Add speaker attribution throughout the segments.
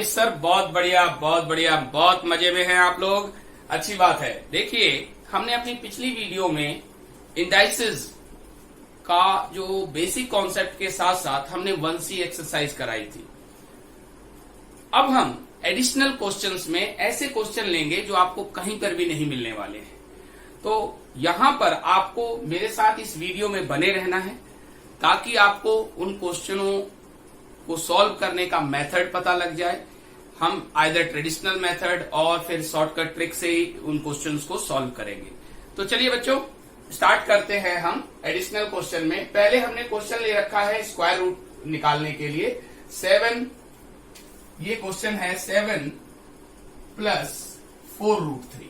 Speaker 1: जी sir, बहुत बढ़िया बहुत बढ़िया, बहुत मजे में हैं आप लोग। अच्छी बात है। देखिए, हमने अपनी पिछली वीडियो में इंडाइसिस का जो बेसिक कॉन्सेप्ट के साथ साथ हमने 1C एक्सरसाइज कराई थी। अब हम एडिशनल क्वेश्चंस में ऐसे क्वेश्चन लेंगे जो आपको कहीं पर भी नहीं मिलने वाले हैं। तो यहां पर आपको मेरे साथ इस वीडियो में बने रहना है ताकि आपको उन क्वेश्चनों को सॉल्व करने का मेथड पता लग जाए। हम आइदर ट्रेडिशनल मेथड और फिर शॉर्टकट ट्रिक से ही उन क्वेश्चंस को सॉल्व करेंगे। तो चलिए बच्चों, स्टार्ट करते हैं हम एडिशनल क्वेश्चन में। पहले हमने क्वेश्चन ले रखा है स्क्वायर रूट निकालने के लिए 7। ये क्वेश्चन है 7 प्लस 4√3।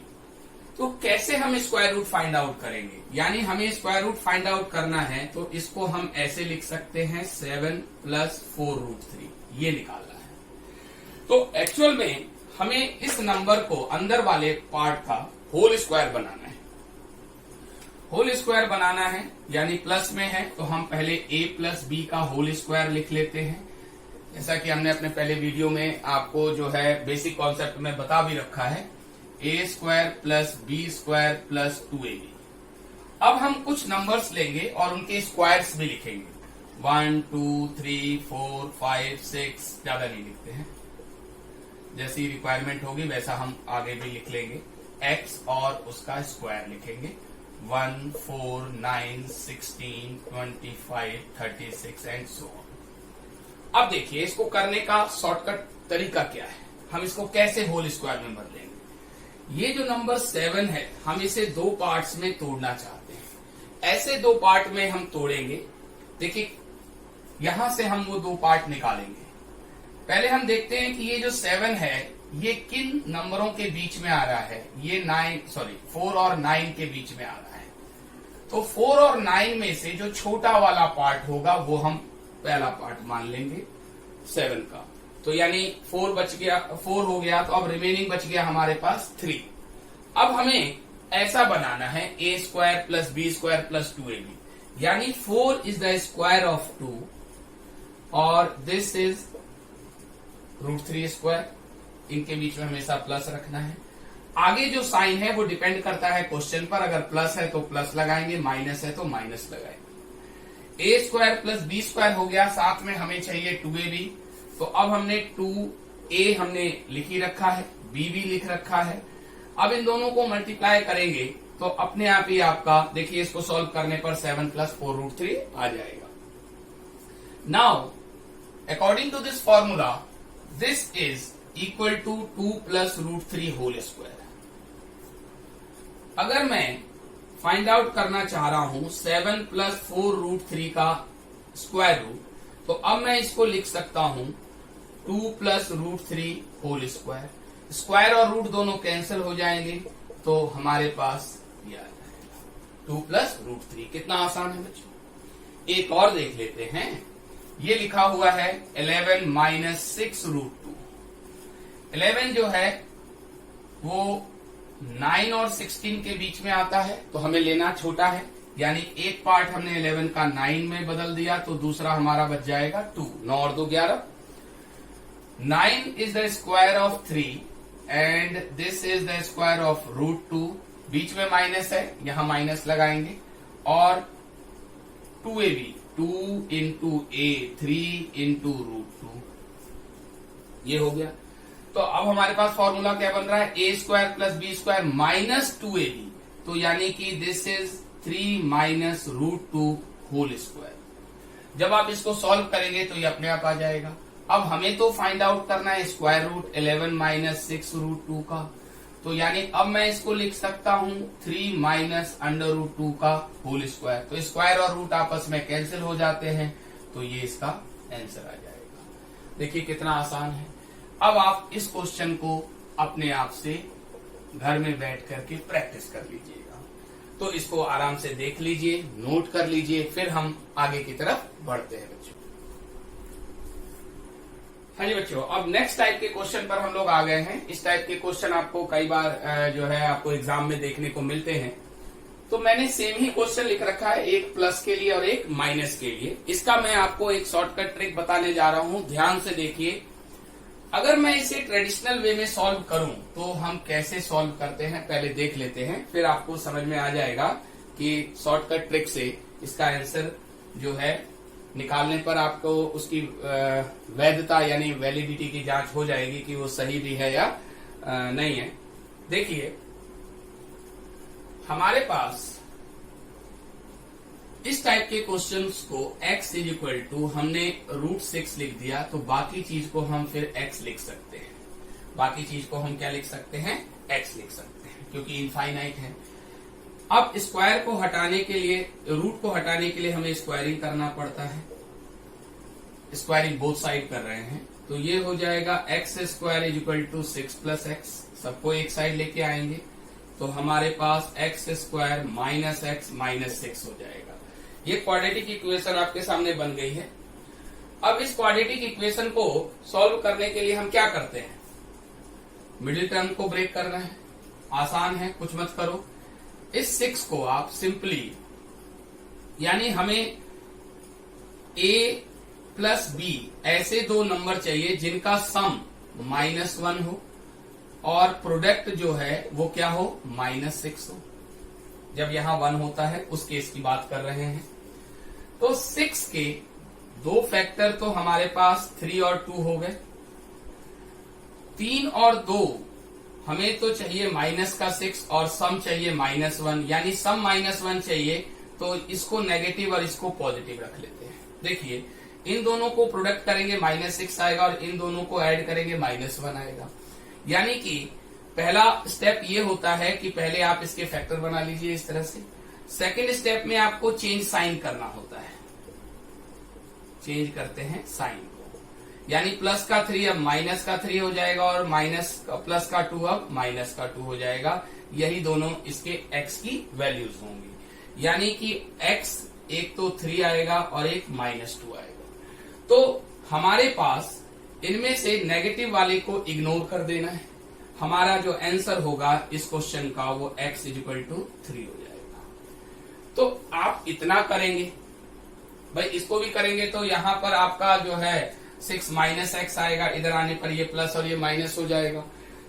Speaker 1: तो कैसे हम स्क्वायर रूट फाइंड आउट करेंगे, यानी हमें स्क्वायर रूट फाइंड आउट करना है तो इसको हम ऐसे लिख सकते हैं 7 प्लस 4√3, ये निकालना है। तो एक्चुअल में हमें इस नंबर को अंदर वाले पार्ट का होल स्क्वायर बनाना है। होल स्क्वायर बनाना है यानी प्लस में है तो हम पहले a प्लस बी का होल स्क्वायर लिख लेते हैं, जैसा कि हमने अपने पहले वीडियो में आपको जो है बेसिक कॉन्सेप्ट में बता भी रखा है। a square plus B square plus 2ab। अब हम कुछ नंबर्स लेंगे और उनके स्क्वायर्स भी लिखेंगे। 1 2 3 4 5 6 ज्यादा नहीं लिखते हैं, जैसी रिक्वायरमेंट होगी वैसा हम आगे भी लिख लेंगे। x और उसका स्क्वायर लिखेंगे 1 4 9 16 25 36 एंड सो ऑन। अब देखिए, इसको करने का शॉर्टकट तरीका क्या है, हम इसको कैसे होल स्क्वायर में बदलेंगे। ये जो नंबर 7 है हम इसे दो पार्ट्स में तोड़ना चाहते हैं। ऐसे दो पार्ट में हम तोड़ेंगे। देखिए, यहां से हम वो दो पार्ट निकालेंगे। पहले हम देखते हैं कि ये जो 7 है ये किन नंबरों के बीच में आ रहा है। ये 4 और 9 के बीच में आ रहा है। तो 4 और 9 में से जो छोटा वाला पार्ट होगा वो हम पहला पार्ट मान लेंगे 7 का। तो यानी 4 बच गया, 4 हो गया, तो अब रिमेनिंग बच गया हमारे पास 3। अब हमें ऐसा बनाना है a square plus B square plus 2ab, यानी 4 इज द स्क्वायर ऑफ 2 और दिस इज √3 स्क्वायर। इनके बीच में हमेशा प्लस रखना है। आगे जो साइन है वो डिपेंड करता है क्वेश्चन पर। अगर प्लस है तो प्लस लगाएंगे, माइनस है तो माइनस लगाएंगे। a square plus B square हो गया, साथ में हमें चाहिए 2ab। तो अब हमने 2a हमने लिख ही रखा है, b भी लिख रखा है। अब इन दोनों को मल्टीप्लाई करेंगे तो अपने आप ही आपका, देखिए इसको सॉल्व करने पर 7 प्लस 4√3 आ जाएगा। Now according to this formula this is equal to 2 plus √3 whole square. अगर मैं फाइंड आउट करना चाह रहा हूं 7 प्लस 4√3 का स्क्वायर रूट, तो अब मैं इसको लिख सकता हूं 2 प्लस √3 होल स्क्वायर। स्क्वायर और रूट दोनों कैंसिल हो जाएंगे तो हमारे पास ये आ जाएगा 2 प्लस √3। कितना आसान है बच्चों। एक और देख लेते हैं। ये लिखा हुआ है 11 माइनस 6√2। 11 जो है वो 9 और 16 के बीच में आता है, तो हमें लेना छोटा है, यानी एक पार्ट हमने 11 का 9 में बदल दिया तो दूसरा हमारा बच जाएगा 2। 9 और 2 11। 9 is the square of 3 and this is the square of √2। बीच में माइनस है, यहां माइनस लगाएंगे। और 2ab, 2 इंटू a, 3 इंटू √2, ये हो गया। तो अब हमारे पास फॉर्मूला क्या बन रहा है, a square plus B square minus 2ab। तो यानी कि this is 3 minus √2 whole square. जब आप इसको सॉल्व करेंगे तो ये अपने आप आ जाएगा। अब हमें तो फाइंड आउट करना है स्क्वायर रूट 11 माइनस 6√2 का, तो यानी अब मैं इसको लिख सकता हूं 3 माइनस √2 का होल स्क्वायर। तो स्क्वायर और रूट आपस में कैंसिल हो जाते हैं, तो ये इसका आंसर आ जाएगा। देखिए कितना आसान है। अब आप इस क्वेश्चन को अपने आप से घर में बैठ करके प्रैक्टिस कर लीजिएगा। तो इसको आराम से देख लीजिए, नोट कर लीजिए, फिर हम आगे की तरफ बढ़ते हैं बच्चों। हाँ जी बच्चों, अब नेक्स्ट टाइप के क्वेश्चन पर हम लोग आ गए हैं। इस टाइप के क्वेश्चन आपको कई बार जो है आपको एग्जाम में देखने को मिलते हैं। तो मैंने सेम ही क्वेश्चन लिख रखा है, एक प्लस के लिए और एक माइनस के लिए। इसका मैं आपको एक शॉर्टकट ट्रिक बताने जा रहा हूं, ध्यान से देखिए। अगर मैं इसे ट्रेडिशनल वे में सॉल्व करूं तो हम कैसे सॉल्व करते हैं पहले देख लेते हैं, फिर आपको समझ में आ जाएगा कि शॉर्टकट ट्रिक से इसका आंसर जो है निकालने पर आपको उसकी वैधता यानी वैलिडिटी की जांच हो जाएगी कि वो सही भी है या नहीं है। देखिए, हमारे पास इस टाइप के क्वेश्चंस को x इज इक्वल टू हमने √6 लिख दिया तो बाकी चीज को हम फिर x लिख सकते हैं। बाकी चीज को हम क्या लिख सकते हैं? x लिख सकते हैं, क्योंकि इनफाइनाइट है। अब स्क्वायर को हटाने के लिए, रूट को हटाने के लिए हमें स्क्वायरिंग करना पड़ता है। स्क्वायरिंग बोथ साइड कर रहे हैं तो ये हो जाएगा x² is equal to 6 + x। सबको एक साइड लेके आएंगे तो हमारे पास x² माइनस x माइनस 6 हो जाएगा। ये क्वाड्रेटिक इक्वेशन आपके सामने बन गई है। अब इस क्वाड्रेटिक इक्वेशन को सॉल्व करने के लिए हम क्या करते हैं? मिडिल टर्म को ब्रेक करना है। आसान है, कुछ मत करो। इस 6 को आप सिंपली, यानी हमें a प्लस b ऐसे दो नंबर चाहिए जिनका सम -1 हो और प्रोडक्ट जो है वो क्या हो? -6 हो। जब यहां 1 होता है उस केस की बात कर रहे हैं। तो 6 के दो फैक्टर तो हमारे पास 3 और 2 हो गए। 3 और 2 हमें तो चाहिए -6 और सम चाहिए -1, यानी सम -1 चाहिए तो इसको नेगेटिव और इसको पॉजिटिव रख लेते हैं। देखिए, इन दोनों को प्रोडक्ट करेंगे -6 आएगा और इन दोनों को ऐड करेंगे -1 आएगा। यानी कि पहला स्टेप ये होता है कि पहले आप इसके फैक्टर बना लीजिए इस तरह से। सेकंड स्टेप में आपको चेंज साइन करना होता है। चेंज करते हैं साइन को, यानी प्लस का 3 अब माइनस का 3 हो जाएगा और प्लस का 2 अब माइनस का 2 हो जाएगा। यही दोनों इसके x की वैल्यूज होंगी, यानी कि x एक तो 3 आएगा और एक -2 आएगा। तो हमारे पास इनमें से नेगेटिव वाले को इग्नोर कर देना है। हमारा जो आंसर होगा इस क्वेश्चन का वो x इज इक्वल टू 3 हो जाएगा। तो आप इतना करेंगे, भाई इसको भी करेंगे तो यहाँ पर आपका जो है 6 माइनस x आएगा, इधर आने पर ये प्लस और ये माइनस हो जाएगा।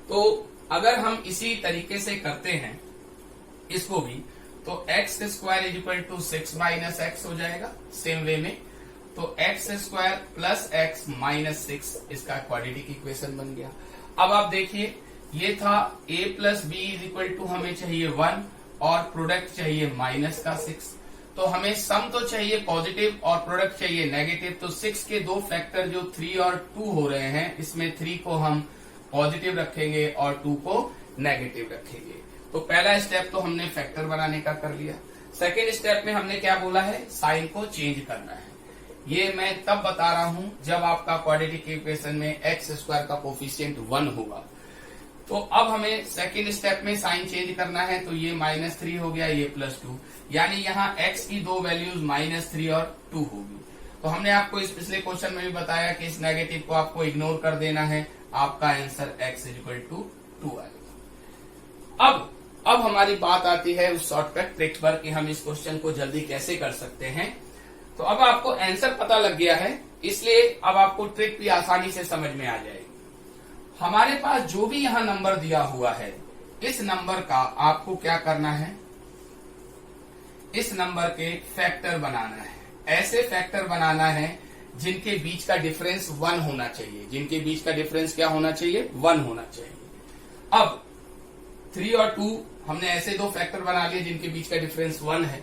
Speaker 1: तो अगर हम इसी तरीके से करते हैं इसको भी, तो x² is equal to 6 minus x हो जाएगा सेम वे में। तो x² प्लस x माइनस 6 इसका क्वाड्रेटिक इक्वेशन बन गया। अब आप देखिए, ये था a plus b is equal to हमें चाहिए 1 और प्रोडक्ट चाहिए -6। तो हमें सम तो चाहिए पॉजिटिव और प्रोडक्ट चाहिए नेगेटिव। तो 6 के दो फैक्टर जो 3 और 2 हो रहे हैं, इसमें 3 को हम पॉजिटिव रखेंगे और 2 को नेगेटिव रखेंगे। तो पहला स्टेप तो हमने फैक्टर बनाने का कर लिया। सेकेंड स्टेप में हमने क्या बोला है? साइन को चेंज करना है। ये मैं तब बता रहा हूं जब आपका क्वाड्रेटिक इक्वेशन में x² का कोफिशिएंट 1 होगा। तो अब हमें सेकेंड स्टेप में साइन चेंज करना है। तो ये -3 हो गया, ये +2, यानी यहाँ x की दो वैल्यूज -3 और 2 होगी। तो हमने आपको इस पिछले क्वेश्चन में भी बताया कि इस नेगेटिव को आपको इग्नोर कर देना है। आपका answer x is equal to 2 आएगा। अब हमारी बात आती है उस शॉर्टकट ट्रिक पर कि हम इस क्वेश्चन को जल्दी कैसे कर सकते हैं। तो अब आपको आंसर पता लग गया है, इसलिए अब आपको ट्रिक भी आसानी से समझ में आ जाएगी। हमारे पास जो भी यहाँ नंबर दिया हुआ है, इस नंबर का आपको क्या करना है? इस नंबर के फैक्टर बनाना है। ऐसे फैक्टर बनाना है जिनके बीच का डिफरेंस 1 होना चाहिए। जिनके बीच का डिफरेंस क्या होना चाहिए? 1 होना चाहिए। अब 3 और 2 हमने ऐसे दो फैक्टर बना लिए जिनके बीच का डिफरेंस 1 है।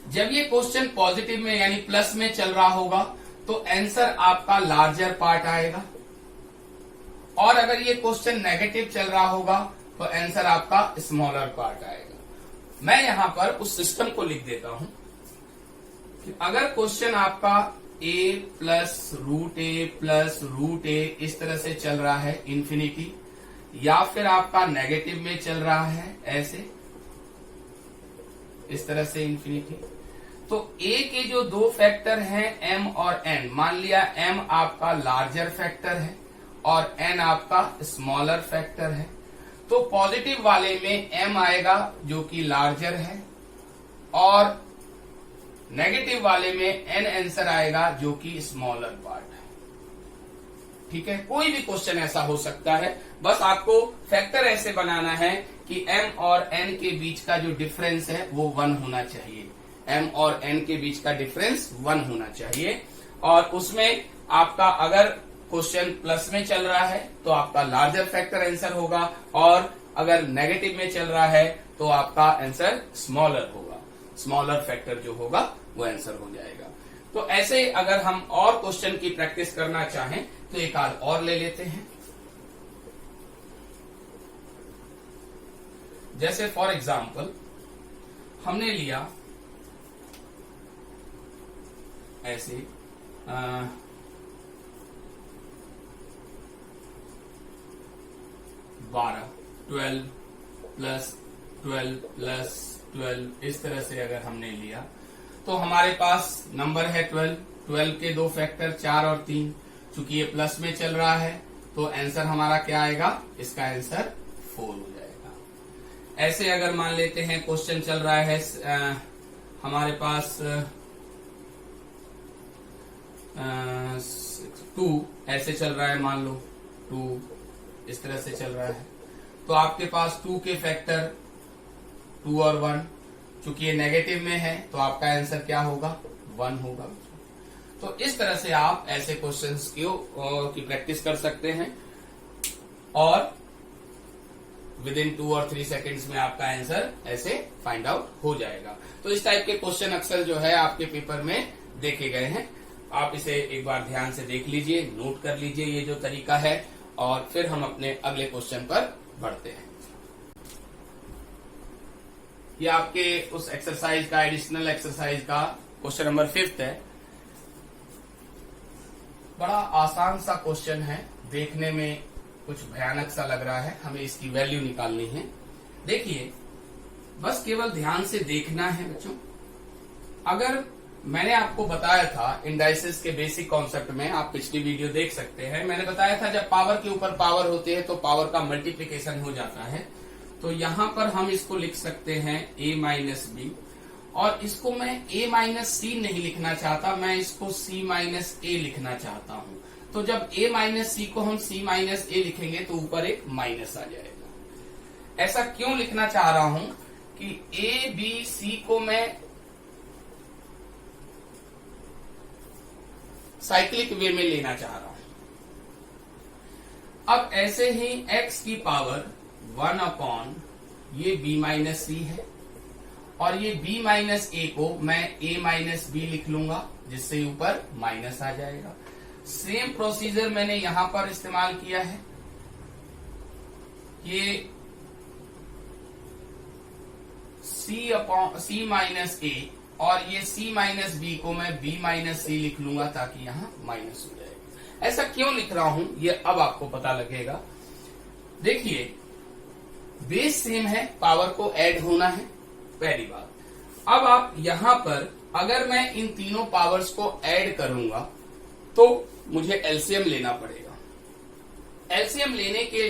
Speaker 1: जब ये क्वेश्चन पॉजिटिव में यानी प्लस में चल रहा होगा तो आंसर आपका लार्जर पार्ट आएगा, और अगर ये क्वेश्चन नेगेटिव चल रहा होगा तो आंसर आपका स्मॉलर पार्ट आएगा। मैं यहां पर उस सिस्टम को लिख देता हूं कि अगर क्वेश्चन आपका a प्लस √a इस तरह से चल रहा है इन्फिनिटी, या फिर आपका नेगेटिव में चल रहा है ऐसे इस तरह से इन्फिनिटी, तो a के जो दो फैक्टर हैं m और n, मान लिया m आपका लार्जर फैक्टर है और n आपका स्मॉलर फैक्टर है, तो पॉजिटिव वाले में m आएगा जो कि लार्जर है और नेगेटिव वाले में n आंसर आएगा जो कि स्मॉलर पार्ट है। ठीक है, कोई भी क्वेश्चन ऐसा हो सकता है। बस आपको फैक्टर ऐसे बनाना है कि m और n के बीच का जो डिफरेंस है वो 1 होना चाहिए। m और n के बीच का डिफरेंस 1 होना चाहिए। और उसमें आपका अगर क्वेश्चन प्लस में चल रहा है तो आपका लार्जर फैक्टर आंसर होगा, और अगर नेगेटिव में चल रहा है तो आपका आंसर स्मॉलर होगा। स्मॉलर फैक्टर जो होगा वो आंसर हो जाएगा। तो ऐसे अगर हम और क्वेश्चन की प्रैक्टिस करना चाहें तो एक आध और ले लेते हैं। जैसे फॉर एग्जाम्पल हमने लिया ऐसे 12 प्लस 12 प्लस 12 इस तरह से अगर हमने लिया तो हमारे पास नंबर है 12 के दो फैक्टर 4 और 3। चूंकि ये प्लस में चल रहा है तो आंसर हमारा क्या आएगा, इसका आंसर 4 हो जाएगा। ऐसे अगर मान लेते हैं क्वेश्चन चल रहा है हमारे पास 2 ऐसे चल रहा है, मान लो 2 इस तरह से चल रहा है, तो आपके पास 2 के फैक्टर 2 और 1, चूंकि ये नेगेटिव में है तो आपका आंसर क्या होगा, 1 होगा। तो इस तरह से आप ऐसे क्वेश्चंस की प्रैक्टिस कर सकते हैं और विद इन 2 और 3 सेकेंड्स में आपका आंसर ऐसे फाइंड आउट हो जाएगा। तो इस टाइप के क्वेश्चन अक्सर जो है आपके पेपर में देखे गए हैं। आप इसे एक बार ध्यान से देख लीजिए, नोट कर लीजिए ये जो तरीका है, और फिर हम अपने अगले क्वेश्चन पर बढ़ते हैं। ये आपके उस एक्सरसाइज का, एडिशनल एक्सरसाइज का क्वेश्चन नंबर 5 है। बड़ा आसान सा क्वेश्चन है, देखने में कुछ भयानक सा लग रहा है, हमें इसकी वैल्यू निकालनी है। देखिए, बस केवल ध्यान से देखना है बच्चों। अगर मैंने आपको बताया था इंडाइसेस के बेसिक कॉन्सेप्ट में, आप पिछली वीडियो देख सकते हैं, मैंने बताया था जब पावर के ऊपर पावर होती है तो पावर का मल्टीप्लीकेशन हो जाता है। तो यहां पर हम इसको लिख सकते हैं a माइनस बी, और इसको मैं a माइनस सी नहीं लिखना चाहता, मैं इसको c माइनस ए लिखना चाहता हूं। तो जब a माइनस सी को हम c माइनस ए लिखेंगे तो ऊपर एक माइनस आ जाएगा। ऐसा क्यों लिखना चाह रहा हूं कि a b c को मैं साइक्लिक वे में लेना चाह रहा हूं। अब ऐसे ही x की पावर 1 अपॉन ये b माइनस सी है, और ये b माइनस ए को मैं a माइनस बी लिख लूंगा, जिससे ऊपर माइनस आ जाएगा। सेम प्रोसीजर मैंने यहां पर इस्तेमाल किया है। ये c माइनस ए और ये c माइनस बी को मैं b माइनस सी लिख लूंगा, ताकि यहां माइनस हो जाएगा। ऐसा क्यों लिख रहा हूं ये अब आपको पता लगेगा। देखिए, बेस सेम है, पावर को ऐड होना है, पहली बात। अब आप यहां पर अगर मैं इन तीनों पावर्स को ऐड करूंगा तो मुझे एलसीएम लेना पड़ेगा। एलसीएम लेने के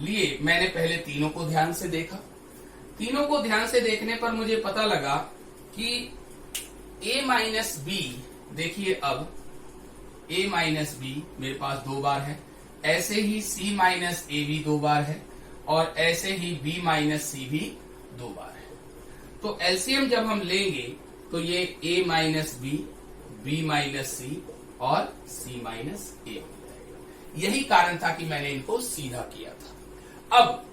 Speaker 1: लिए मैंने पहले तीनों को ध्यान से देखा। तीनों को ध्यान से देखने पर मुझे पता लगा कि a माइनस बी, देखिए अब a माइनस बी मेरे पास 2 बार है, ऐसे ही c माइनस ए भी 2 बार है, और ऐसे ही b माइनस सी भी 2 बार है। तो एलसीएम जब हम लेंगे तो ये a minus B, b minus C और c माइनस ए हो जाएगा। यही कारण था कि मैंने इनको सीधा किया था। अब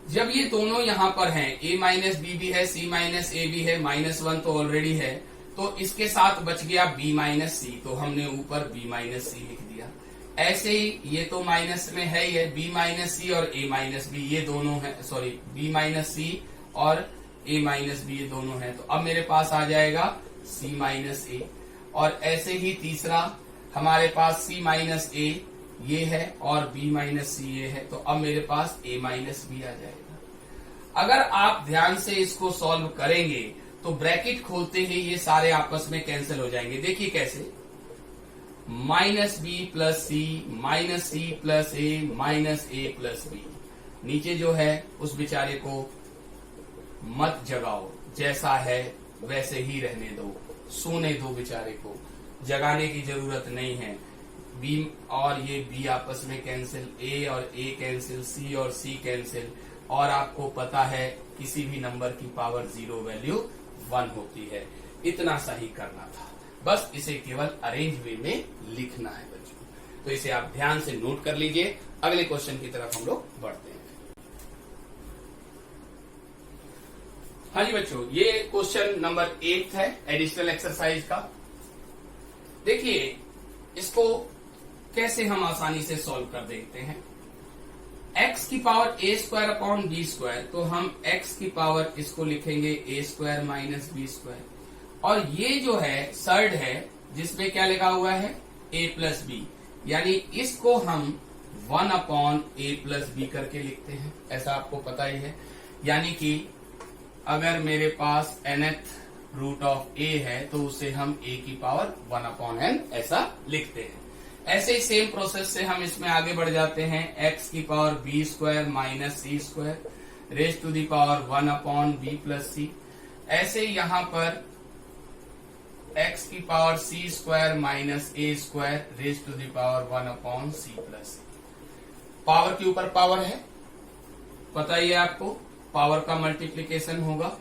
Speaker 1: जब ये दोनों यहां पर हैं, a माइनस बी भी है, c माइनस ए भी है, -1 तो ऑलरेडी है, तो इसके साथ बच गया b माइनस सी, तो हमने ऊपर b माइनस सी लिख दिया। ऐसे ही ये तो माइनस में है ही है, b माइनस सी और a माइनस बी ये दोनों है, सॉरी b माइनस सी और a माइनस बी ये दोनों है, तो अब मेरे पास आ जाएगा c माइनस ए। और ऐसे ही तीसरा हमारे पास c माइनस ए ये है और b माइनस सी ये है, तो अब मेरे पास a माइनस बी आ जाएगा। अगर आप ध्यान से इसको सॉल्व करेंगे तो ब्रैकेट खोलते ही ये सारे आपस में कैंसिल हो जाएंगे। देखिए कैसे, माइनस बी प्लस सी, माइनस सी प्लस ए, माइनस ए प्लस बी। नीचे जो है उस बेचारे को मत जगाओ, जैसा है वैसे ही रहने दो, सोने दो बेचारे को, जगाने की जरूरत नहीं है। बी और ये बी आपस में कैंसिल, ए और ए कैंसिल, सी और सी कैंसिल, और आपको पता है किसी भी नंबर की पावर 0 वैल्यू 1 होती है। इतना सही करना था, बस इसे केवल अरेंज वे में लिखना है बच्चों। तो इसे आप ध्यान से नोट कर लीजिए। अगले क्वेश्चन की तरफ हम लोग बढ़ते हैं। हाँ जी बच्चों, ये क्वेश्चन नंबर 8 है एडिशनल एक्सरसाइज का। देखिए इसको कैसे हम आसानी से सॉल्व कर देखते हैं। x की power a square upon b square, तो हम x की पावर इसको लिखेंगे a square minus B square, और ये जो है सर्ड है जिसमें क्या लिखा हुआ है a प्लस बी, यानी इसको हम 1 अपॉन a प्लस बी करके लिखते हैं, ऐसा आपको पता ही है। यानी कि अगर मेरे पास nth रूट ऑफ a है तो उसे हम a की पावर 1 अपॉन n ऐसा लिखते हैं। ऐसे ही सेम प्रोसेस से हम इसमें आगे बढ़ जाते हैं। x की power b square minus C square raise to the power 1 upon b plus C. ऐसे ही यहाँ पर x की power c square minus a square raise to the power 1 upon c plus C. Power के ऊपर power है, पता ही है आपको, पावर का मल्टीप्लीकेशन होगा।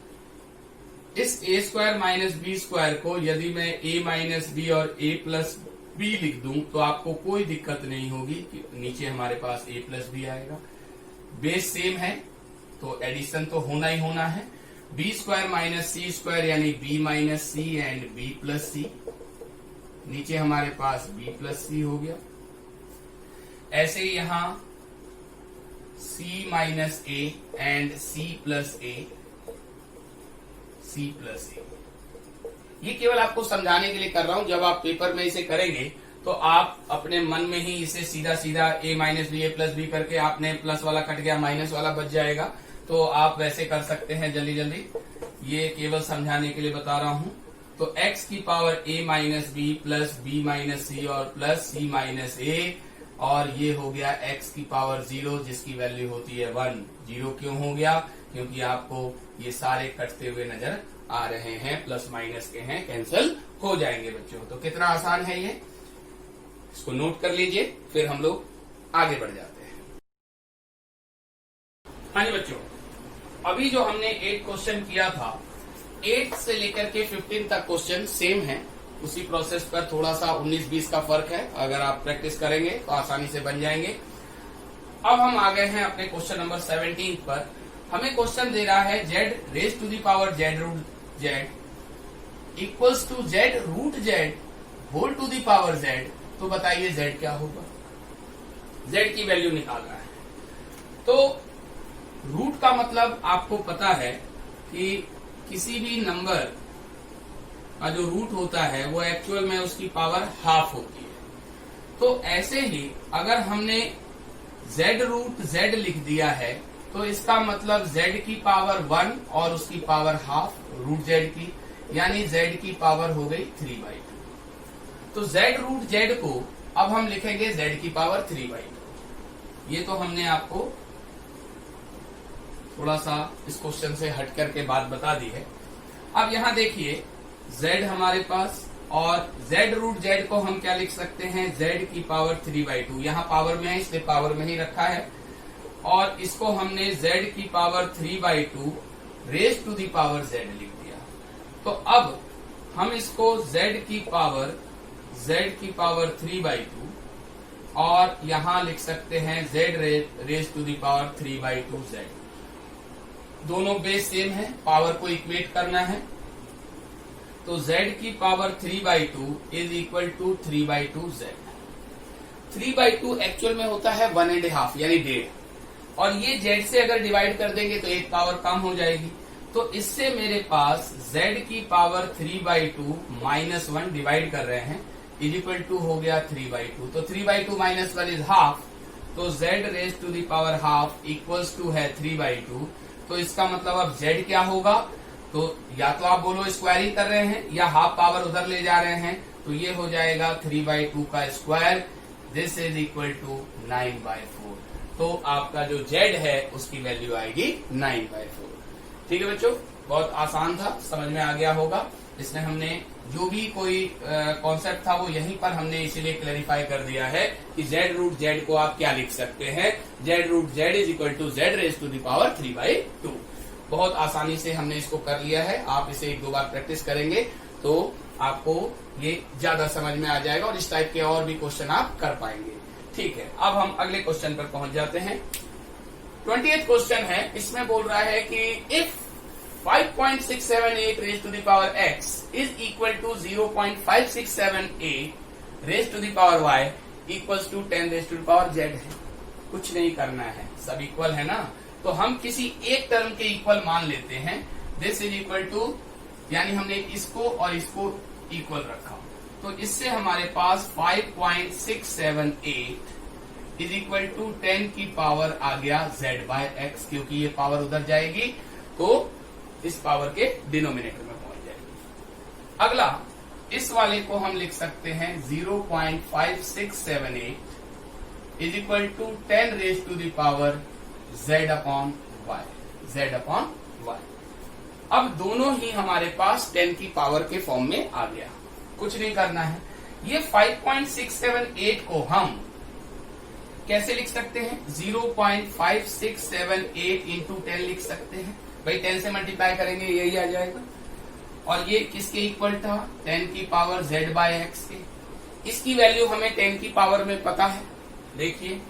Speaker 1: इस a square minus B square को यदि मैं a माइनस बी और a प्लस बी लिख दूं तो आपको कोई दिक्कत नहीं होगी कि नीचे हमारे पास a प्लस बी आएगा। बेस सेम है तो एडिशन तो होना ही होना है। B square minus C square यानी B minus C and B plus C, नीचे हमारे पास बी प्लस सी हो गया। ऐसे ही यहां c minus A and c plus A, c plus A. ये केवल आपको समझाने के लिए कर रहा हूं, जब आप पेपर में इसे करेंगे तो आप अपने मन में ही इसे सीधा सीधा a minus B A plus B करके, आपने प्लस वाला कट गया माइनस वाला बच जाएगा, तो आप वैसे कर सकते हैं जल्दी जल्दी। ये केवल समझाने के लिए बता रहा हूं। तो x की power a minus B plus B minus C और प्लस c माइनस ए, और ये हो गया x की पावर 0 जिसकी वैल्यू होती है 1। 0 क्यों हो गया? क्योंकि आपको ये सारे कटते हुए नजर आ रहे हैं, प्लस माइनस के हैं, कैंसिल हो जाएंगे बच्चों। तो कितना आसान है ये, इसको नोट कर लीजिए, फिर हम लोग आगे बढ़ जाते हैं। हाँ जी बच्चों, अभी जो हमने 8 क्वेश्चन किया था, 8 से लेकर के 15 तक क्वेश्चन सेम है। उसी प्रोसेस पर थोड़ा सा 19-20 का फर्क है, अगर आप प्रैक्टिस करेंगे तो आसानी से बन जाएंगे। अब हम आ गए हैं अपने क्वेश्चन नंबर 17 पर। हमें क्वेश्चन दे रहा है z raise to the power z root z equals to z root z whole to the power z। तो बताइए z क्या होगा? z की वैल्यू निकालना है। तो रूट का मतलब आपको पता है कि किसी भी नंबर का जो रूट होता है वो एक्चुअल में उसकी पावर हाफ होती है। तो ऐसे ही अगर हमने z रूट z लिख दिया है तो इसका मतलब z की पावर 1 और उसकी पावर हाफ रूट z की, यानी z की पावर हो गई 3/2। तो z रूट z को अब हम लिखेंगे z की पावर 3/2। ये तो हमने आपको थोड़ा सा इस क्वेश्चन से हट करके बात बता दी है। अब यहाँ देखिए z हमारे पास, और z रूट z को हम क्या लिख सकते हैं? z की पावर 3/2। यहाँ पावर में है इसलिए पावर में ही रखा है, और इसको हमने z की power 3/2 raise to the power z लिख दिया। तो अब हम इसको z की पावर 3/2 और यहां लिख सकते हैं z raise to the power 3/2 z। दोनों बेस सेम है, पावर को इक्वेट करना है। तो z की power 3/2 is equal to 3/2 z। 3/2 actual में होता है 1.5 यानी 1.5, और ये z से अगर डिवाइड कर देंगे तो एक पावर कम हो जाएगी। तो इससे मेरे पास z की पावर 3/2 माइनस 1 डिवाइड कर रहे हैं इज इक्वल टू हो गया 3/2। तो 3/2 माइनस 1 इज हाफ, तो z raise to the power half equals to है 3/2। तो इसका मतलब अब z क्या होगा? तो या तो आप बोलो स्क्वायरिंग कर रहे हैं या हाफ पावर उधर ले जा रहे हैं, तो ये हो जाएगा 3/2 का square, this is equal to 9/4। तो आपका जो z है उसकी वैल्यू आएगी 9/4। ठीक है बच्चों। बहुत आसान था, समझ में आ गया होगा। इसमें हमने जो भी कोई कॉन्सेप्ट था वो यहीं पर हमने इसीलिए क्लैरिफाई कर दिया है कि जेड रूट जेड को आप क्या लिख सकते हैं, Z root Z is equal to Z raise to the power 3/2। बहुत आसानी से हमने इसको कर लिया है। आप इसे 1-2 बार प्रैक्टिस करेंगे तो आपको ये ज्यादा समझ में आ जाएगा और इस टाइप के और भी क्वेश्चन आप कर पाएंगे। ठीक है, अब हम अगले क्वेश्चन पर पहुंच जाते हैं। 20th क्वेश्चन है, इसमें बोल रहा है कि if 5.678 raised to the power x is equal to 0.5678 raised to the power y equals to 10 raised to the power z है। कुछ नहीं करना है, सब इक्वल है ना, तो हम किसी एक टर्म के इक्वल मान लेते हैं। दिस इज इक्वल टू, यानी हमने इसको और इसको इक्वल रखा, तो इससे हमारे पास 5.678 इज इक्वल टू 10 की पावर आ गया z/x, क्योंकि ये पावर उधर जाएगी तो इस पावर के डिनोमिनेटर में पहुंच जाएगी। अगला, इस वाले को हम लिख सकते हैं 0.5678 is equal to 10 raise to the power z/y। अब दोनों ही हमारे पास 10 की पावर के फॉर्म में आ गया, कुछ नहीं करना है। ये 5.678 को हम कैसे लिख सकते हैं, 0.5678 इंटू 10 लिख सकते हैं। भाई 10 से मल्टीप्लाई करेंगे यही आ जाएगा। और ये किसके इक्वल था, 10 की पावर z/x के। इसकी वैल्यू हमें 10 की पावर में पता है, देखिए,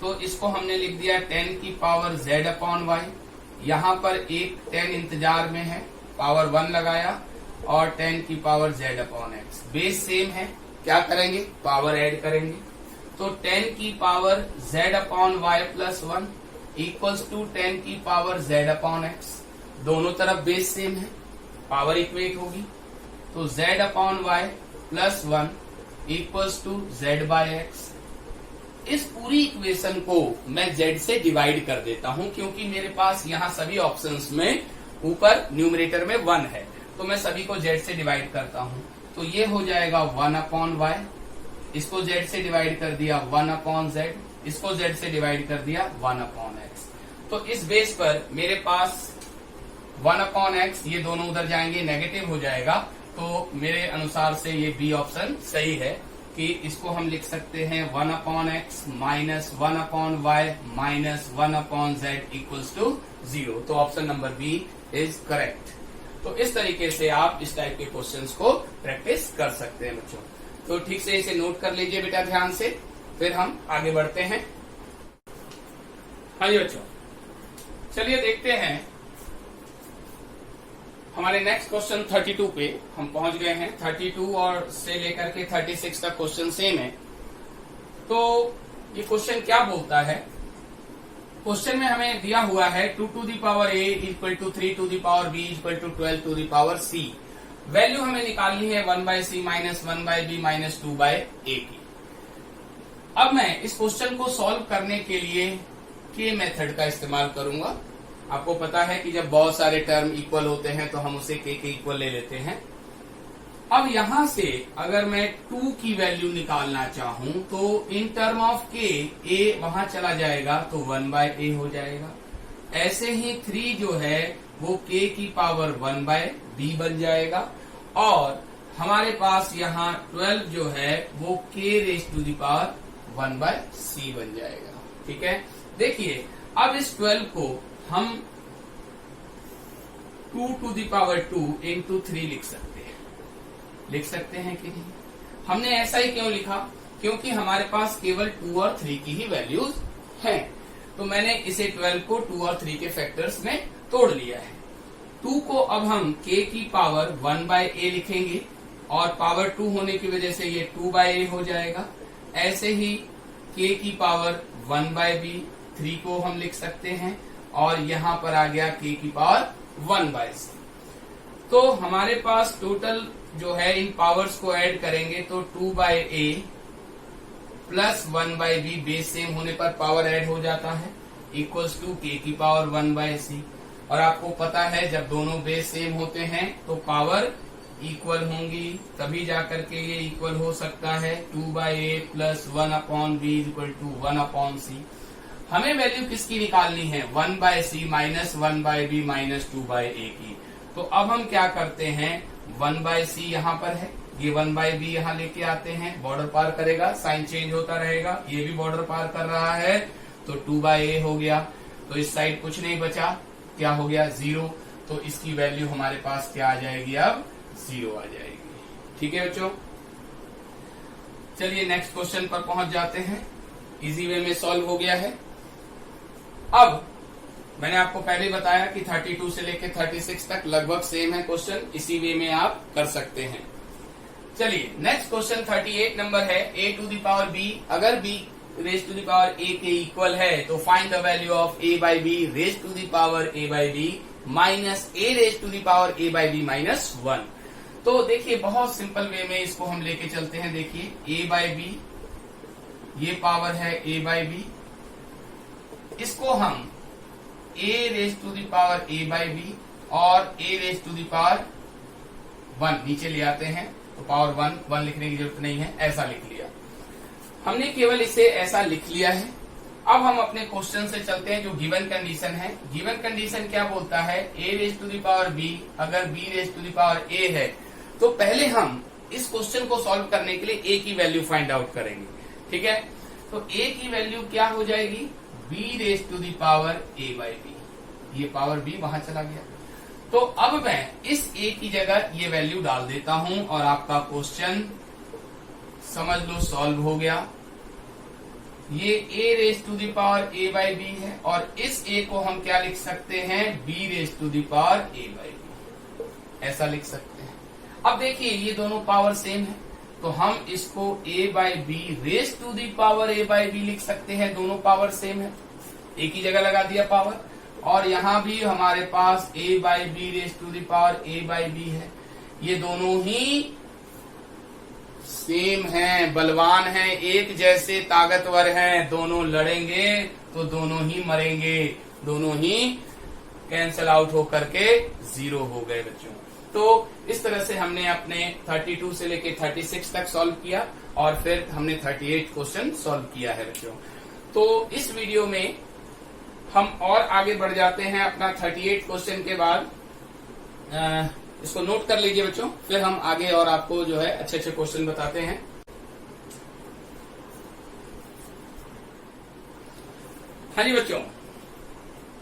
Speaker 1: तो इसको हमने लिख दिया 10 की पावर z/y। यहां पर एक 10 इंतजार में है, पावर 1 लगाया और 10 की पावर z/x। बेस सेम है, क्या करेंगे, पावर ऐड करेंगे, तो 10 की power z/y plus 1 equals to 10 की पावर z/x। दोनों तरफ बेस सेम है, पावर इक्वेट होगी, तो z/y plus 1 equals to z/x। इस पूरी इक्वेशन को मैं z से डिवाइड कर देता हूं, क्योंकि मेरे पास यहां सभी ऑप्शंस में ऊपर न्यूमरेटर में 1 है, तो मैं सभी को z से डिवाइड करता हूं। तो ये हो जाएगा 1/y, इसको z से डिवाइड कर दिया 1/z, इसको z से डिवाइड कर दिया 1/x। तो इस बेस पर मेरे पास 1/x, ये दोनों उधर जाएंगे, नेगेटिव हो जाएगा, तो मेरे अनुसार से ये बी ऑप्शन सही है कि इसको हम लिख सकते हैं 1/x minus 1/y minus 1/z equals to 0। तो option number B is correct. तो इस तरीके से आप इस टाइप के क्वेश्चंस को प्रैक्टिस कर सकते हैं बच्चों। तो ठीक से इसे नोट कर लीजिए बेटा ध्यान से, फिर हम आगे बढ़ते हैं। हाँ जी बच्चों, चलिए देखते हैं हमारे नेक्स्ट क्वेश्चन 32 पे हम पहुंच गए हैं। 32 और से लेकर के 36 तक क्वेश्चन सेम है। तो ये क्वेश्चन क्या बोलता है, क्वेश्चन में हमें दिया हुआ है 2 to the power a equal to 3 to the power b equal to 12 to the power c। वैल्यू हमें निकालनी है 1/c minus 1/b minus 2/a की। अब मैं इस क्वेश्चन को सॉल्व करने के लिए के मेथड का इस्तेमाल करूंगा। आपको पता है कि जब बहुत सारे टर्म इक्वल होते हैं तो हम उसे के इक्वल ले लेते हैं। अब यहां से अगर मैं 2 की वैल्यू निकालना चाहूं तो इन टर्म ऑफ के a वहां चला जाएगा तो 1/a हो जाएगा। ऐसे ही 3 जो है वो k की पावर 1/b बन जाएगा और हमारे पास यहाँ 12 जो है वो k raise to the power 1/c बन जाएगा। ठीक है, देखिए अब इस 12 को हम 2 to the power 2 into 3 लिख सकते हैं कि नहीं। हमने ऐसा ही क्यों लिखा, क्योंकि हमारे पास केवल 2 और 3 की ही वैल्यूज हैं। तो मैंने इसे 12 को 2 और 3 के फैक्टर्स में तोड़ लिया है। 2 को अब हम k की पावर 1/a लिखेंगे और पावर 2 होने की वजह से ये 2/a हो जाएगा। ऐसे ही k की पावर 1/b, 3 को हम लिख सकते हैं और यहाँ पर आ गया k की पावर 1/c। तो हमारे पास टोटल जो है इन पावर्स को ऐड करेंगे तो 2/a plus 1/b base same होने पर पावर ऐड हो जाता है इक्वल्स टू k की पावर 1/c। और आपको पता है जब दोनों बेस सेम होते हैं तो पावर इक्वल होंगी, तभी जाकर के ये इक्वल हो सकता है। 2/a plus 1/b equal to 1/c। हमें वैल्यू किसकी निकालनी है, 1/c minus 1/b minus 2/a की। तो अब हम क्या करते हैं, 1/c यहाँ पर है, ये 1/b यहाँ लेके आते हैं, बॉर्डर पार करेगा, साइन चेंज होता रहेगा, ये भी बॉर्डर पार कर रहा है, तो 2/a हो गया। तो इस साइड कुछ नहीं बचा, क्या हो गया 0, तो इसकी वैल्यू हमारे पास क्या आ जाएगी, अब 0 आ जाएगी। ठीक है बच्चों, चलिए नेक्स्ट क्वेश्चन पर पहुंच जाते हैं। इजी वे में सॉल्व हो गया है। अब मैंने आपको पहले बताया कि 32 से लेकर 36 तक लगभग सेम है क्वेश्चन, इसी वे में आप कर सकते हैं। चलिए नेक्स्ट क्वेश्चन 38 नंबर है, a to the power b, अगर b raise to the power a के इक्वल है तो find the value of a by B raise to the power a by B minus a raise to the power a by B minus 1। तो देखिए बहुत simple way में इसको हम लेके चलते हैं। देखिए a बाई बी, ये पावर है a बाई बी, इसको हम a raise to the power a by B और a raise to the power 1 नीचे ले आते हैं, तो पावर 1 लिखने की जरूरत नहीं है, ऐसा लिख लिया हमने, केवल इसे ऐसा लिख लिया है। अब हम अपने क्वेश्चन से चलते हैं जो गिवन कंडीशन है। गिवन कंडीशन क्या बोलता है, a raise to the power b, अगर b raise to the power a है तो पहले हम इस क्वेश्चन को सॉल्व करने के लिए a की वैल्यू फाइंड आउट करेंगे। ठीक है, तो a की वैल्यू क्या हो जाएगी, b raise to the power a by B, ये पावर b वहां चला गया। तो अब मैं इस a की जगह ये वैल्यू डाल देता हूं और आपका क्वेश्चन समझ लो सॉल्व हो गया। ये a raise to the power a by B है और इस a को हम क्या लिख सकते हैं, b raise to the power a by B, ऐसा लिख सकते हैं। अब देखिए ये दोनों पावर सेम है, तो हम इसको a by B raise to the power a by B लिख सकते हैं, दोनों पावर सेम है, एक ही जगह लगा दिया पावर। और यहाँ भी हमारे पास a by B raise to the power a by B है, ये दोनों ही सेम हैं, बलवान हैं, एक जैसे ताकतवर हैं, दोनों लड़ेंगे तो दोनों ही मरेंगे, दोनों ही कैंसल आउट होकर के 0 हो गए बच्चों। तो इस तरह से हमने अपने 32 से लेके 36 तक सॉल्व किया और फिर हमने 38 क्वेश्चन सॉल्व किया है बच्चों। तो इस वीडियो में हम और आगे बढ़ जाते हैं अपना 38 क्वेश्चन के बाद। इसको नोट कर लीजिए बच्चों, फिर हम आगे और आपको जो है अच्छे अच्छे क्वेश्चन बताते हैं। हाँ जी बच्चों,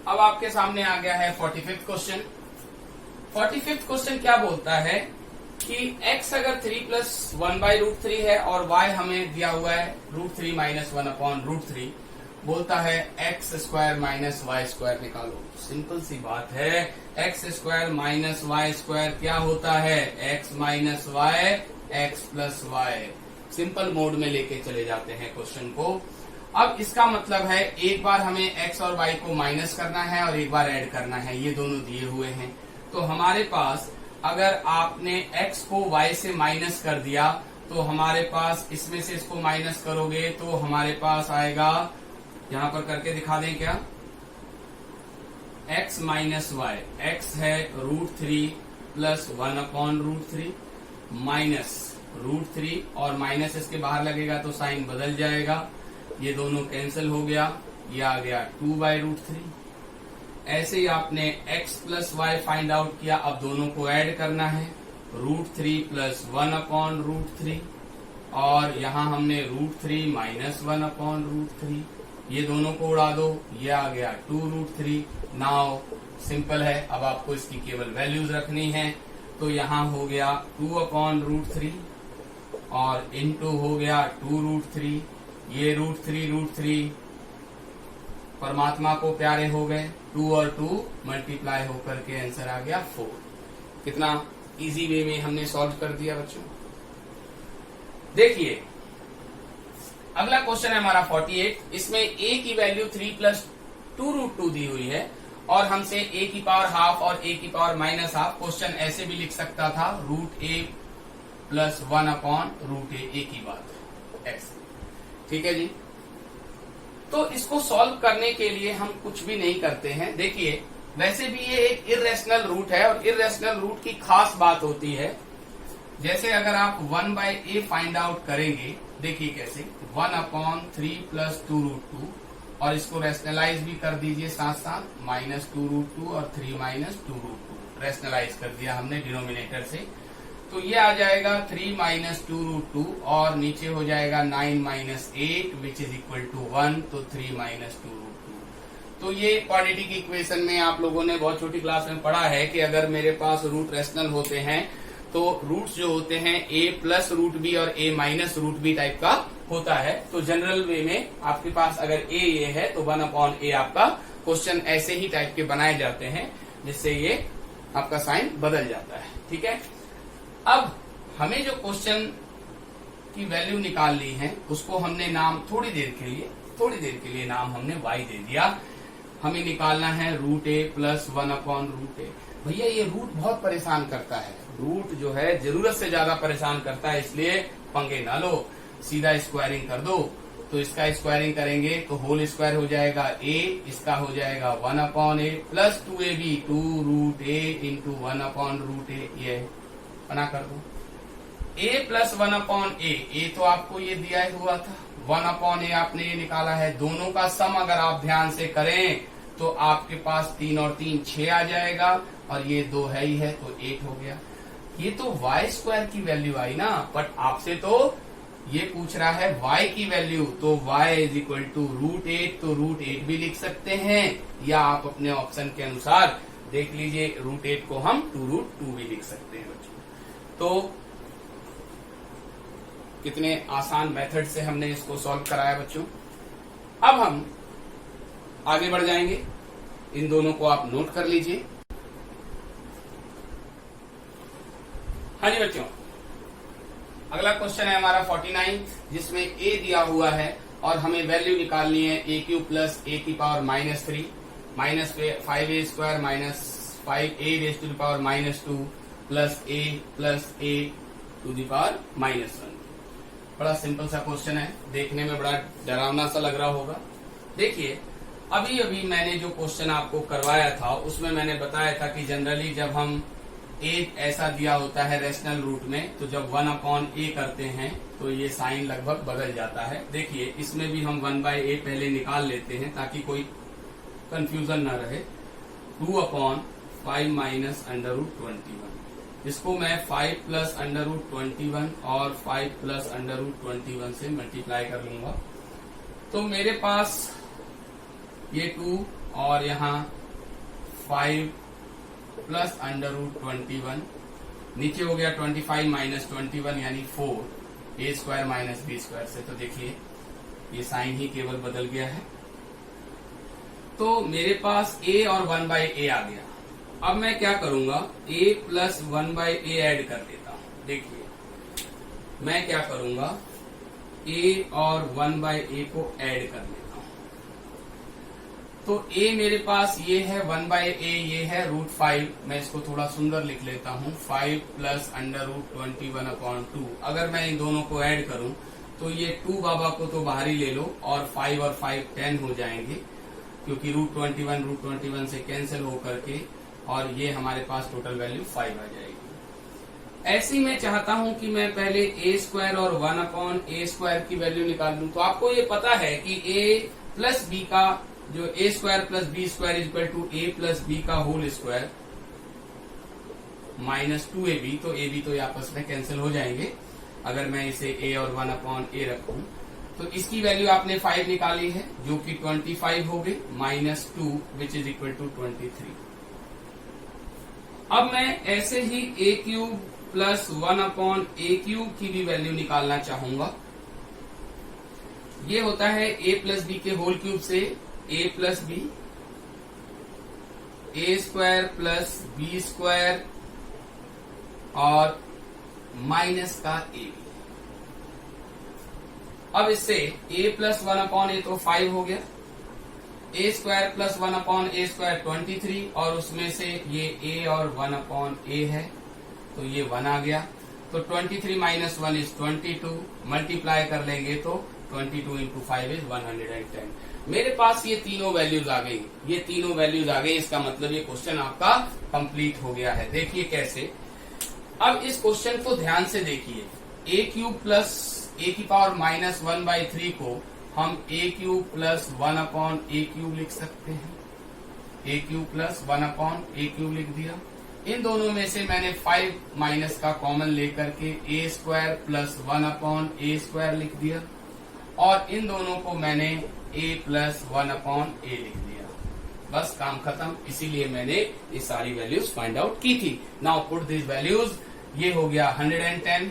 Speaker 1: अब आपके सामने आ गया है 45th क्वेश्चन। 45th क्वेश्चन क्या बोलता है कि x अगर 3 प्लस 1 बाई रूट 3 है और y हमें दिया हुआ है रूट 3 माइनस 1 अपॉन रूट 3, बोलता है X square minus Y square निकालो। सिंपल सी बात है, X square minus Y square क्या होता है, X minus Y X plus Y. Simple mode में लेके चले जाते हैं क्वेश्चन को। अब इसका मतलब है एक बार हमें एक्स और वाई को माइनस करना है और एक बार ऐड करना है, ये दोनों दिए हुए हैं। तो हमारे पास अगर आपने एक्स को वाई से माइनस कर दिया तो हमारे पास इसमें से इसको माइनस करोगे तो हमारे पास आएगा, यहां पर करके दिखा दें क्या, x माइनस वाई, एक्स है root 3 plus 1 upon root 3 minus root 3 और माइनस इसके बाहर लगेगा तो साइन बदल जाएगा, ये दोनों कैंसिल हो गया, ये आ गया 2 बाई रूट 3। ऐसे ही आपने x plus y find out किया, अब दोनों को ऐड करना है, रूट 3 प्लस 1 अपॉन रूट 3 और यहां हमने रूट 3 माइनस 1 अपॉन रूट 3, ये दोनों को उड़ा दो, ये आ गया 2 रूट 3। नाउ सिंपल है, अब आपको इसकी केवल वैल्यूज रखनी है, तो यहाँ हो गया 2 अपॉन रूट 3 और इनटू हो गया 2 रूट 3, ये रूट 3 परमात्मा को प्यारे हो गए, 2 और 2 मल्टीप्लाई होकर के आंसर आ गया 4। कितना इजी वे में हमने सॉल्व कर दिया बच्चों। देखिए अगला क्वेश्चन है हमारा 48, इसमें a की वैल्यू 3 प्लस 2 रूट 2 दी हुई है और हमसे a की पावर हाफ और a की पावर माइनस हाफ। क्वेश्चन ऐसे भी लिख सकता था, root a plus 1 upon root a, एक ही बात ऐसे। ठीक है जी, तो इसको सॉल्व करने के लिए हम कुछ भी नहीं करते हैं। देखिए वैसे भी ये एक इर्रेशनल रूट है और इर्रेशनल रूट की खास बात होती है, जैसे अगर आप 1 बाई ए फाइंड आउट करेंगे, देखिए कैसे, 1 अपॉन 3 प्लस 2 रूट 2 और इसको रैशनलाइज भी कर दीजिए साथ साथ, माइनस 2 रूट 2 और 3 माइनस 2 रूट 2। रेशनलाइज कर दिया हमने डिनोमिनेटर से, तो ये आ जाएगा 3 माइनस 2√2 और नीचे हो जाएगा 9 minus 8 which is equal to 1, तो 3 माइनस 2√2। तो ये क्वाड्रेटिक इक्वेशन में आप लोगों ने बहुत छोटी क्लास में पढ़ा है कि अगर मेरे पास रूट रेशनल होते हैं तो रूट्स जो होते हैं a प्लस रूट बी और a minus root b type का होता है। तो जनरल वे में आपके पास अगर a ये है तो 1/a आपका क्वेश्चन ऐसे ही टाइप के बनाए जाते हैं जिससे ये आपका साइन बदल जाता है। ठीक है, अब हमें जो क्वेश्चन की वैल्यू निकाल ली है उसको हमने नाम थोड़ी देर के लिए नाम हमने y दे दिया। हमें निकालना है √a प्लस 1/√a। भैया ये रूट बहुत परेशान करता है, रूट जो है जरूरत से ज्यादा परेशान करता है, इसलिए पंगे ना लो, सीधा स्क्वायरिंग कर दो। तो इसका स्क्वायरिंग करेंगे तो होल स्क्वायर हो जाएगा a, इसका हो जाएगा 1/a plus 2ab 2√a into 1/√a, ये बना कर दो। a प्लस 1/a, a तो आपको ये दिया हुआ था, 1/a आपने ये निकाला है। दोनों का सम अगर आप ध्यान से करें तो आपके पास 3 और 3 6 आ जाएगा और ये 2 है ही है तो 8 हो गया। ये तो y स्क्वायर की वैल्यू आई ना, बट आपसे तो ये पूछ रहा है y की वैल्यू, तो y इज इक्वल टू √8, तो √8 भी लिख सकते हैं या आप अपने ऑप्शन के अनुसार देख लीजिए √8 को हम 2√2 भी लिख सकते हैं बच्चों। तो कितने आसान मेथड से हमने इसको सॉल्व कराया बच्चों। अब हम आगे बढ़ जाएंगे, इन दोनों को आप नोट कर लीजिए। हाँ जी बच्चों, अगला क्वेश्चन है हमारा 49 जिसमें a दिया हुआ है और हमें वैल्यू निकालनी है a³ प्लस a की power -3 minus 5a square minus 5a raise to the power -2 plus a to the power -1। बड़ा सिंपल सा क्वेश्चन है, देखने में बड़ा डरावना सा लग रहा होगा। देखिए अभी अभी मैंने जो क्वेश्चन आपको करवाया था उसमें मैंने बताया था कि जनरली जब हम a ऐसा दिया होता है रेशनल रूट में, तो जब 1/a करते हैं तो ये साइन लगभग बदल जाता है। देखिए इसमें भी हम 1/a पहले निकाल लेते हैं ताकि कोई कंफ्यूजन न रहे। 2/5 माइनस √21, इसको मैं 5 प्लस √21 और 5 प्लस √21 से मल्टीप्लाई कर लूंगा, तो मेरे पास ये 2 और यहाँ 5 प्लस √21, नीचे हो गया 25 माइनस 21 यानी 4 a square minus b square से। तो देखिए ये साइन ही केवल बदल गया है, तो मेरे पास a और 1/a आ गया। अब मैं क्या करूंगा, a प्लस 1/a ऐड कर देता हूं। देखिए मैं क्या करूंगा, a और 1/a को ऐड कर लेता हूं। तो a मेरे पास ये है 1/a, ये है √5। मैं इसको थोड़ा सुंदर लिख लेता हूँ, 5 प्लस √21/2। अगर मैं इन दोनों को ऐड करूं तो ये 2 बाबा को तो बाहर ही ले लो और 5 और 5 10 हो जाएंगे, क्योंकि √21 से कैंसिल हो करके और ये हमारे पास टोटल वैल्यू 5 आ जाएगी। ऐसी मैं चाहता हूं कि मैं पहले a स्क्वायर और 1/a स्क्वायर की वैल्यू निकाल लूं। तो आपको ये पता है कि a प्लस b का जो a square plus b square equal to a plus b का होल स्क्वायर माइनस 2ab, तो ab तो आपस में कैंसिल हो जाएंगे अगर मैं इसे a और 1/a रखूं। तो इसकी वैल्यू आपने 5 निकाली है जो कि 25 हो गई minus 2 which is equal to 23। अब मैं ऐसे ही a³ प्लस 1/a³ की भी वैल्यू निकालना चाहूंगा। ये होता है a प्लस बी के होल क्यूब से a plus b, a square plus b square और माइनस का a। अब इससे a प्लस 1/a तो 5 हो गया, a square plus 1/a square 23 और उसमें से ये a और 1/a है तो ये 1 आ गया। तो 23 माइनस 1 इज 22, मल्टीप्लाई कर लेंगे तो 22 इंटू 5 इज 110। मेरे पास ये तीनों वैल्यूज आ गई, ये तीनों वैल्यूज आ गई। इसका मतलब ये क्वेश्चन आपका कंप्लीट हो गया है। देखिए कैसे, अब इस क्वेश्चन को ध्यान से देखिए। a³ प्लस a की पावर माइनस 1/3 को हम a³ प्लस 1/a³ लिख सकते हैं। a³ प्लस 1/a³ लिख दिया। इन दोनों में से मैंने 5 माइनस का कॉमन लेकर के a स्क्वायर प्लस 1/a² लिख दिया और इन दोनों को मैंने a प्लस 1/a लिख दिया। बस काम खत्म। इसीलिए मैंने ये सारी वैल्यूज फाइंड आउट की थी। Now put this values. ये हो गया 110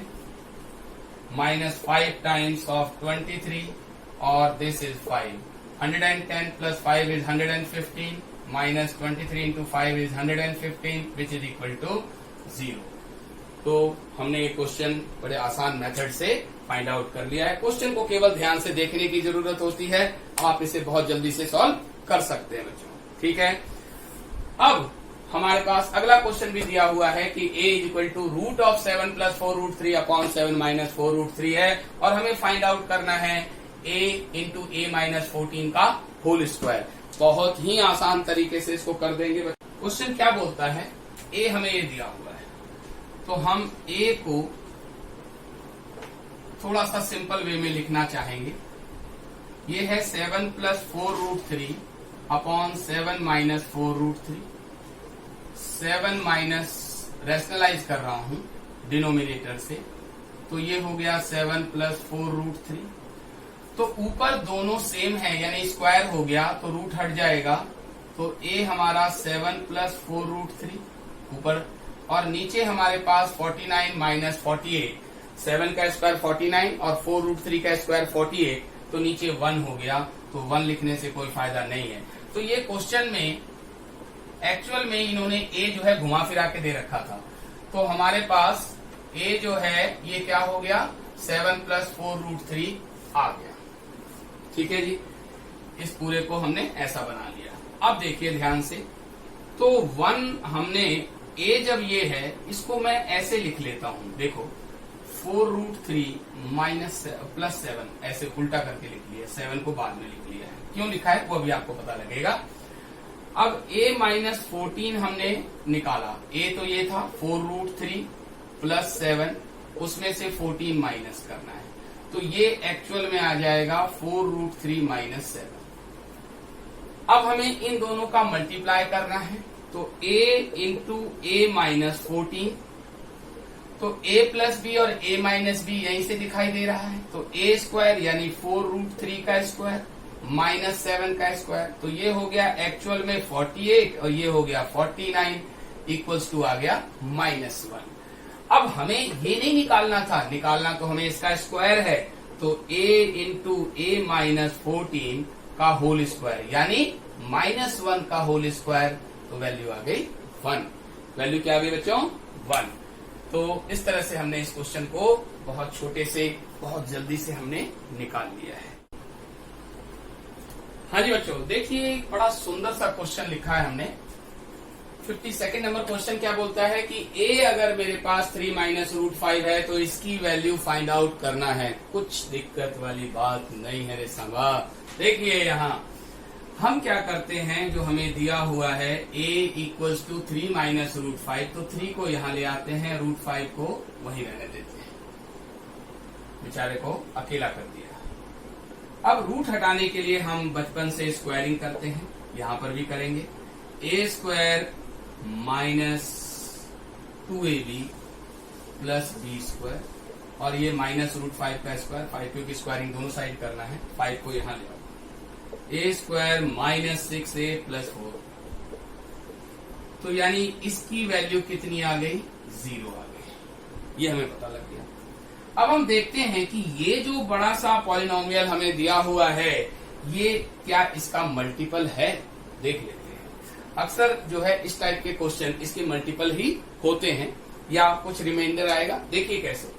Speaker 1: माइनस 5 टाइम्स ऑफ 23 और this is 5। 110 plus 5 is 115 minus 23 into 5 is 115 which is equal to 0। तो हमने ये क्वेश्चन बड़े आसान मेथड से फाइंड आउट कर लिया है। क्वेश्चन को केवल ध्यान से देखने की जरूरत होती है, आप इसे बहुत जल्दी से सॉल्व कर सकते हैं बच्चों। ठीक है, अब हमारे पास अगला क्वेश्चन भी दिया हुआ है कि a is equal to root of 7 plus 4√3 upon 7 minus 4√3 है और हमें फाइंड आउट करना है a इंटू a माइनस 14 का होल स्क्वायर। बहुत ही आसान तरीके से इसको कर देंगे। क्वेश्चन क्या बोलता है, a हमें ये दिया हुआ है तो हम a को थोड़ा सा सिंपल वे में लिखना चाहेंगे। ये है 7 plus 4√3 upon 7 minus 4√3। 7 minus rationalize कर रहा हूं डिनोमिनेटर से, तो ये हो गया 7 प्लस 4√3। तो ऊपर दोनों सेम है यानी स्क्वायर हो गया तो रूट हट जाएगा, तो a हमारा 7 प्लस 4√3 ऊपर और नीचे हमारे पास 49 माइनस 48। 7 का स्क्वायर 49 और 4√3 का स्क्वायर 48, तो नीचे 1 हो गया, तो 1 लिखने से कोई फायदा नहीं है। तो ये क्वेश्चन में एक्चुअल में इन्होंने a जो है घुमा फिरा के दे रखा था, तो हमारे पास a जो है ये क्या हो गया 7 प्लस 4√3 आ गया। ठीक है जी, इस पूरे को हमने ऐसा बना लिया। अब देखिए ध्यान से, तो 1 हमने a जब ये है इसको मैं ऐसे लिख लेता हूं, देखो 4√3 माइनस प्लस 7 ऐसे उल्टा करके लिख लिया, 7 को बाद में लिख लिया है। क्यों लिखा है वो अभी आपको पता लगेगा। अब a माइनस 14 हमने निकाला, a तो ये था 4√3 प्लस 7, उसमें से 14 माइनस करना है, तो ये एक्चुअल में आ जाएगा 4√3 माइनस 7। अब हमें इन दोनों का मल्टीप्लाई करना है, तो a इंटू a माइनस 14, तो a प्लस बी और a माइनस बी यहीं से दिखाई दे रहा है, तो a स्क्वायर यानी 4√3 का स्क्वायर माइनस 7 का स्क्वायर, तो ये हो गया एक्चुअल में 48 और ये हो गया 49 इक्वल्स टू आ गया -1। अब हमें ये नहीं निकालना था, निकालना तो हमें इसका स्क्वायर है, तो a इंटू a माइनस 14 का होल स्क्वायर यानी -1 का होल स्क्वायर, तो वैल्यू आ गई 1। वैल्यू क्या आ गई बच्चों 1। तो इस तरह से हमने इस क्वेश्चन को बहुत छोटे से बहुत जल्दी से हमने निकाल लिया है। हाँ जी बच्चों, देखिए बड़ा सुंदर सा क्वेश्चन लिखा है हमने। 52 नंबर क्वेश्चन क्या बोलता है कि a अगर मेरे पास 3 माइनस √5 है तो इसकी वैल्यू फाइंड आउट करना है। कुछ दिक्कत वाली बात नहीं है रे संगा। देखिए यहाँ हम क्या करते हैं, जो हमें दिया हुआ है a इक्वल्स टू 3 माइनस √5, तो 3 को यहाँ ले आते हैं, √5 को वहीं रहने देते हैं, बेचारे को अकेला कर दिया। अब रूट हटाने के लिए हम बचपन से स्क्वायरिंग करते हैं, यहाँ पर भी करेंगे। a square minus 2ab plus b square और ये माइनस √5 का स्क्वायर, 5 क्योंकि स्क्वायरिंग दोनों साइड करना है, 5 को यहाँ ले आओ। a square minus 6a plus 4, तो यानी इसकी वैल्यू कितनी आ गई 0 आ गई, ये हमें पता लग गया। अब हम देखते हैं कि ये जो बड़ा सा पॉलिनोमियल हमें दिया हुआ है ये क्या इसका मल्टीपल है, देख लेते हैं। अक्सर जो है इस टाइप के क्वेश्चन इसके मल्टीपल ही होते हैं या कुछ रिमाइंडर आएगा। देखिए कैसे,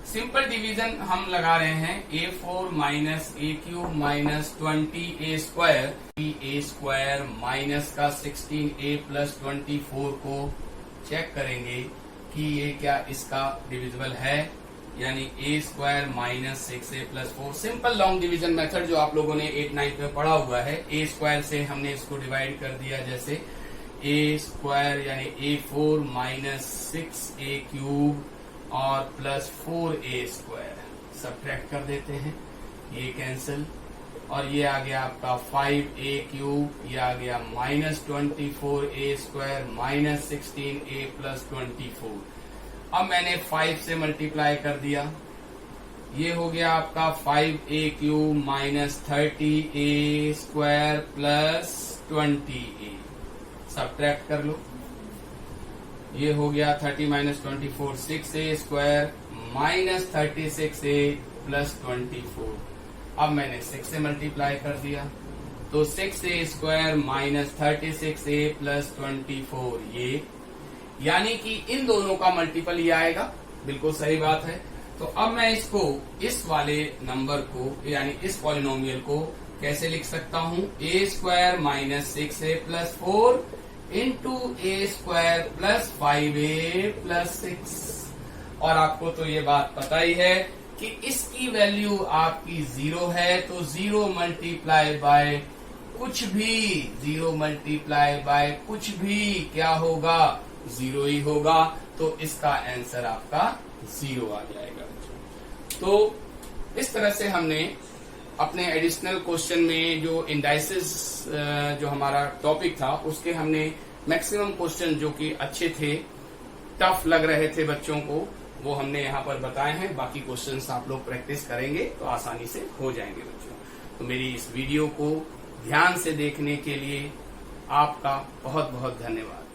Speaker 1: सिंपल डिवीजन हम लगा रहे हैं, a4 minus a³ minus 20a square, a square minus का 16a प्लस 24 को चेक करेंगे कि ये क्या इसका डिविजिबल है, यानी a square minus 6a plus 4। Simple long division method जो आप लोगों ने 8-9 में पढ़ा हुआ है। a स्क्वायर से हमने इसको डिवाइड कर दिया, जैसे a स्क्वायर यानी a4 माइनस 6a³ और प्लस 4a स्क्वायर, सब्ट्रैक्ट कर देते हैं, ये कैंसिल, और ये आ गया आपका 5a³, ये आ गया -24a² -16a + 24। अब मैंने 5 से मल्टीप्लाई कर दिया, ये हो गया आपका 5a³ -30a² + 20a। सब्ट्रैक्ट कर लो, ये हो गया 30 - 24 6a² -36a + 24। अब मैंने 6 से मल्टीप्लाई कर दिया, तो 6a² -36a + 24 ये, यानी कि इन दोनों का मल्टीपल ये आएगा। बिल्कुल सही बात है। तो अब मैं इसको, इस वाले नंबर को यानी इस पॉलिनोमियल को कैसे लिख सकता हूँ? a² -6a + 4 × a² + 5a + 6। और आपको तो ये बात पता ही है कि इसकी वैल्यू आपकी 0 है, तो 0 मल्टीप्लाई बाय कुछ भी, 0 मल्टीप्लाई बाय कुछ भी क्या होगा? 0 ही होगा। तो इसका आंसर आपका 0 आ जाएगा। तो इस तरह से हमने अपने एडिशनल क्वेश्चन में जो इंडाइसेस जो हमारा टॉपिक था, उसके हमने मैक्सिमम क्वेश्चन जो कि अच्छे थे, टफ लग रहे थे बच्चों को, वो हमने यहाँ पर बताए हैं। बाकी क्वेश्चंस आप लोग प्रैक्टिस करेंगे तो आसानी से हो जाएंगे बच्चों। तो मेरी इस वीडियो को ध्यान से देखने के लिए आपका बहुत बहुत धन्यवाद।